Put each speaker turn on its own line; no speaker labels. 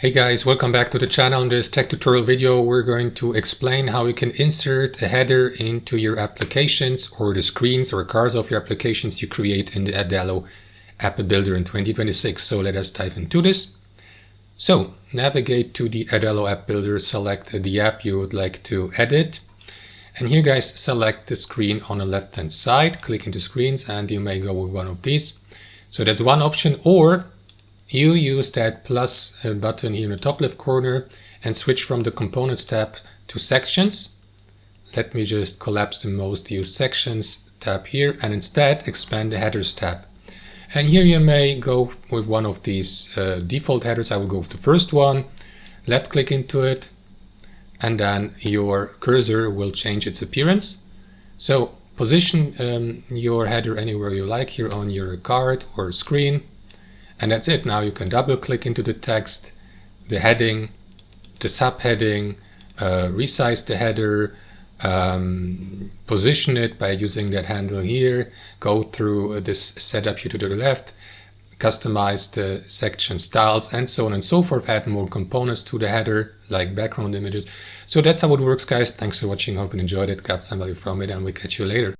Hey guys, welcome back to the channel. In this tech tutorial video, we're going to explain how you can insert a header into your applications or the screens or cars of your applications you create in the Adalo app builder in 2026. So let us dive into this. So navigate to the Adalo app builder, select the app you would like to edit. And here guys, select the screen on the left hand side, click into screens, and you may go with one of these. So that's one option, or you use that plus button here in the top left corner and switch from the Components tab to Sections. Let me just collapse the most used sections tab here and instead expand the Headers tab. And here you may go with one of these default headers. I will go with the first one, left click into it, and then your cursor will change its appearance. So position your header anywhere you like here on your card or screen. And that's it. Now you can double click into the text, the heading, the subheading, resize the header, position it by using that handle here, go through this setup here to the left, customize the section styles, and so on and so forth, add more components to the header like background images. So that's how it works, guys. Thanks for watching. Hope you enjoyed it, got some value from it, and we'll catch you later.